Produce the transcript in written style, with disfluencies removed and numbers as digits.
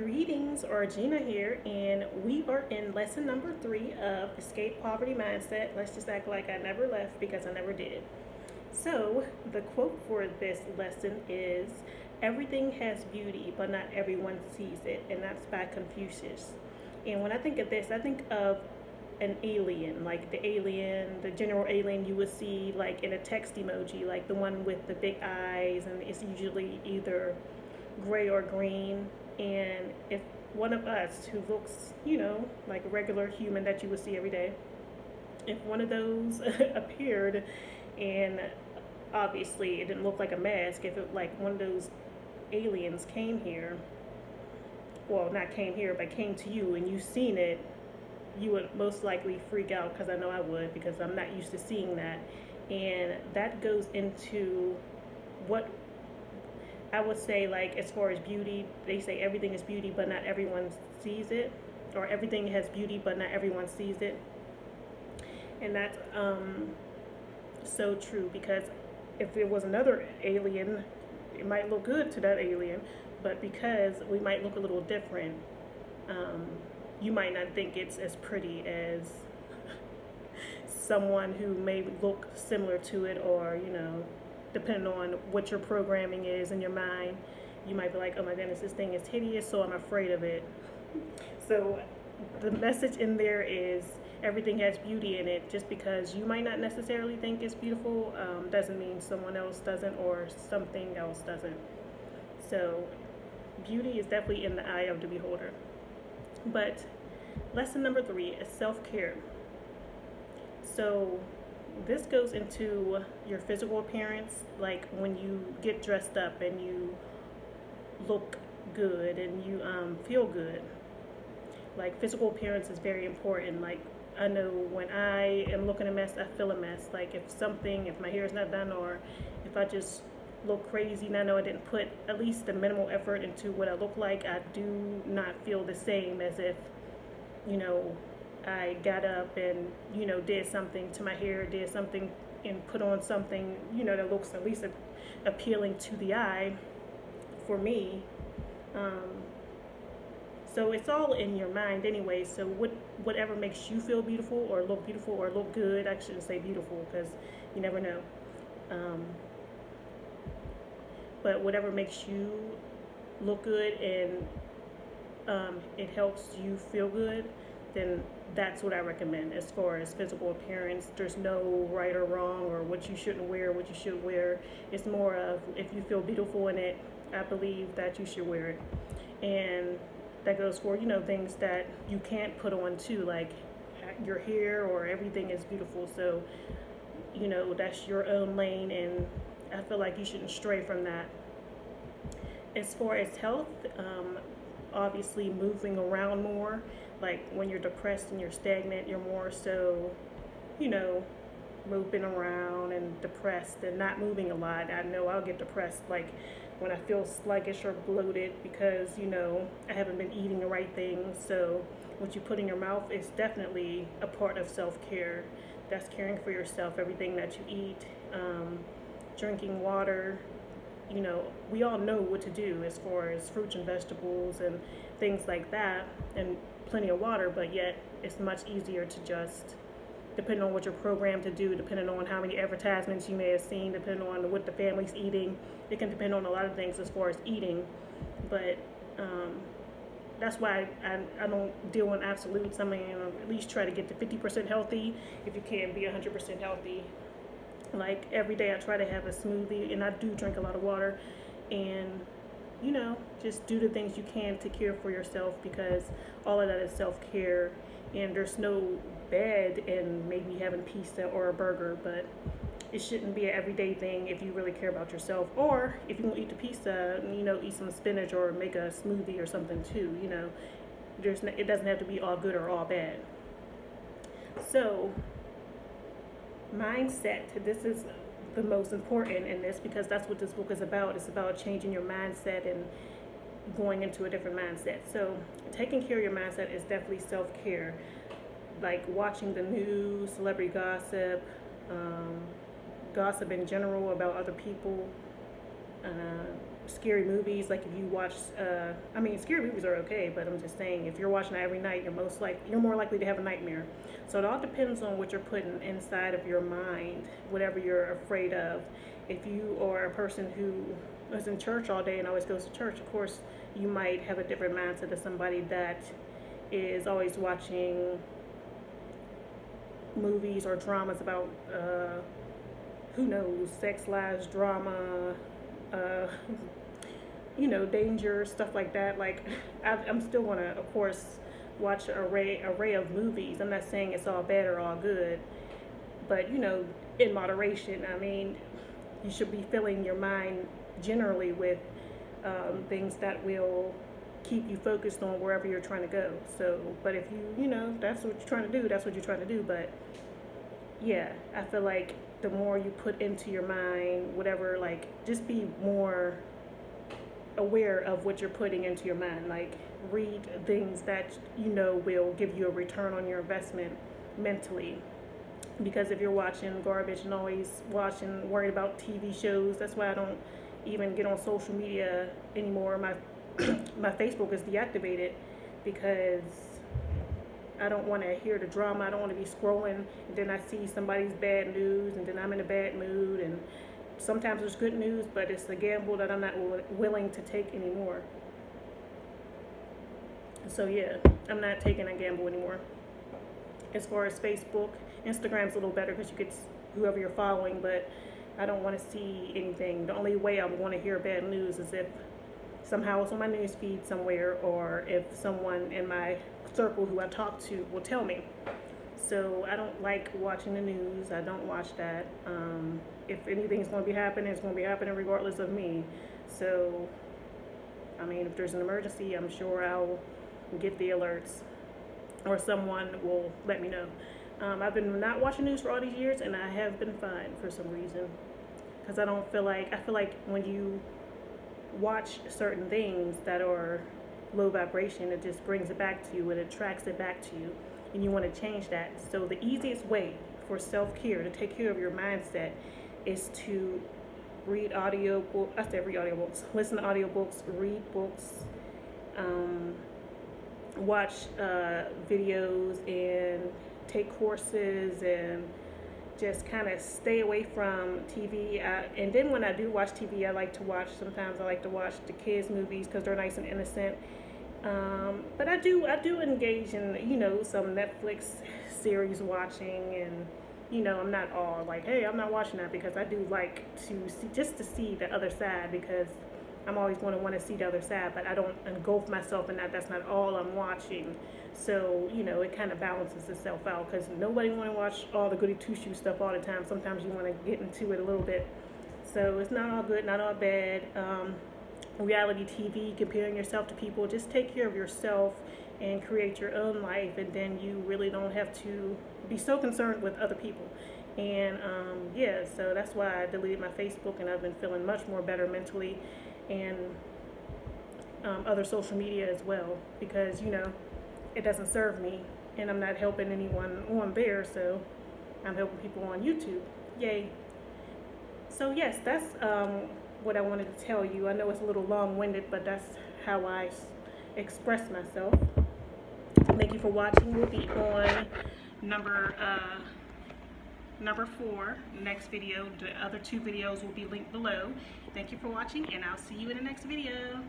Greetings, Gina here, and we are in lesson number 3 of Escape Poverty Mindset. Let's just act like I never left because I never did. So, the quote for this lesson is everything has beauty, but not everyone sees it, and that's by Confucius. And when I think of this, I think of an alien, like the general alien you would see like in a text emoji, like the one with the big eyes, and it's usually either gray or green. And if one of us who looks, like a regular human that you would see every day, if one of those appeared, and obviously it didn't look like a mask, if it like one of those aliens came here, well, not came here, but came to you and you seen it, you would most likely freak out, because I know I would, because I'm not used to seeing that. And that goes into what I would say, like, as far as beauty, they say everything is beauty, but not everyone sees it, or everything has beauty, but not everyone sees it. And that's so true, because if it was another alien, it might look good to that alien, but because we might look a little different, you might not think it's as pretty as someone who may look similar to it, or depending on what your programming is in your mind, you might be like, oh my goodness, this thing is hideous, so I'm afraid of it. So the message in there is everything has beauty in it. Just because you might not necessarily think it's beautiful doesn't mean someone else doesn't, or something else doesn't. So beauty is definitely in the eye of the beholder. But lesson number 3 is self-care. So this goes into your physical appearance, like when you get dressed up and you look good and you feel good. Like, physical appearance is very important. Like, I know when I am looking a mess, I feel a mess. Like, if my hair is not done, or if I just look crazy and I know I didn't put at least the minimal effort into what I look like, I do not feel the same as if, I got up and, did something to my hair, did something and put on something, that looks at least appealing to the eye for me. So it's all in your mind anyway. So whatever makes you feel beautiful or look good, I shouldn't say beautiful because you never know. But whatever makes you look good and it helps you feel good, then that's what I recommend as far as physical appearance. There's no right or wrong, or what you shouldn't wear, what you should wear. It's more of, if you feel beautiful in it, I believe that you should wear it. And that goes for, things that you can't put on too, like your hair, or everything is beautiful. So, that's your own lane, and I feel like you shouldn't stray from that. As far as health, obviously moving around more. Like, when you're depressed and you're stagnant, you're more so, moving around and depressed and not moving a lot. I know I'll get depressed, like, when I feel sluggish or bloated because, I haven't been eating the right things. So what you put in your mouth is definitely a part of self-care. That's caring for yourself, everything that you eat, drinking water. We all know what to do as far as fruits and vegetables and things like that, and plenty of water, but yet it's much easier to just, depending on what you're programmed to do, depending on how many advertisements you may have seen, depending on what the family's eating. It can depend on a lot of things as far as eating, but that's why I don't deal in absolutes. I mean, at least try to get to 50% healthy if you can be 100% healthy. Like, every day I try to have a smoothie, and I do drink a lot of water, and just do the things you can to care for yourself, because all of that is self-care. And there's no bad in maybe having pizza or a burger, but it shouldn't be an everyday thing if you really care about yourself. Or if you won't eat the pizza, eat some spinach or make a smoothie or something too. It doesn't have to be all good or all bad. So mindset, this is the most important in this, because that's what this book is about. It's about changing your mindset and going into a different mindset. So taking care of your mindset is definitely self-care. Like watching the news, celebrity gossip, gossip in general about other people, scary movies. Like if you watch, I mean, scary movies are okay, but I'm just saying if you're watching it every night, you're more likely to have a nightmare. So it all depends on what you're putting inside of your mind, whatever you're afraid of. If you are a person who is in church all day and always goes to church, of course, you might have a different mindset than somebody that is always watching movies or dramas about who knows, sex, lies, drama, uh, danger, stuff like that. Like, I'm still gonna, of course, watch an array of movies. I'm not saying it's all bad or all good, but in moderation. I mean, you should be filling your mind generally with things that will keep you focused on wherever you're trying to go. So, but if that's what you're trying to do, that's what you're trying to do. But yeah, I feel like the more you put into your mind, whatever, like, just be more aware of what you're putting into your mind. Like, read things that will give you a return on your investment mentally. Because if you're watching garbage and always worried about TV shows, that's why I don't even get on social media anymore. My Facebook is deactivated because I don't want to hear the drama. I don't want to be scrolling and then I see somebody's bad news and then I'm in a bad mood. And sometimes it's good news, but it's a gamble that I'm not willing to take anymore. So yeah, I'm not taking a gamble anymore. As far as Facebook, Instagram's a little better because you get whoever you're following, but I don't want to see anything. The only way I want to hear bad news is if somehow it's on my news feed somewhere, or if someone in my circle who I talk to will tell me. So I don't like watching the news. I don't watch that. If anything's going to be happening, it's going to be happening regardless of me. So, I mean, if there's an emergency, I'm sure I'll get the alerts, or someone will let me know. I've been not watching news for all these years, and I have been fine for some reason. Because I feel like when you watch certain things that are low vibration, it just brings it back to you, and it attracts it back to you, and you want to change that. So the easiest way for self-care, to take care of your mindset, is to read audiobooks. I said read audiobooks. Listen to audiobooks, read books, watch videos, and take courses, and just kind of stay away from TV. And then when I do watch TV, sometimes I like to watch the kids' movies because they're nice and innocent. But I do engage in, some Netflix series watching, and, I'm not all like, hey, I'm not watching that, because I do like to see the other side, because I'm always going to want to see the other side, but I don't engulf myself in that. That's not all I'm watching. So, it kind of balances itself out, because nobody want to watch all the goody two-shoes stuff all the time. Sometimes you want to get into it a little bit. So it's not all good, not all bad. Reality TV, comparing yourself to people, just take care of yourself and create your own life, and then you really don't have to be so concerned with other people. And so that's why I deleted my Facebook, and I've been feeling much more better mentally, and other social media as well, because it doesn't serve me, and I'm not helping anyone on there, so I'm helping people on YouTube. Yay. So yes, that's what I wanted to tell you. I know it's a little long-winded, but that's how I express myself. Thank you for watching. We'll be on number 4, next video. The other 2 videos will be linked below. Thank you for watching, and I'll see you in the next video.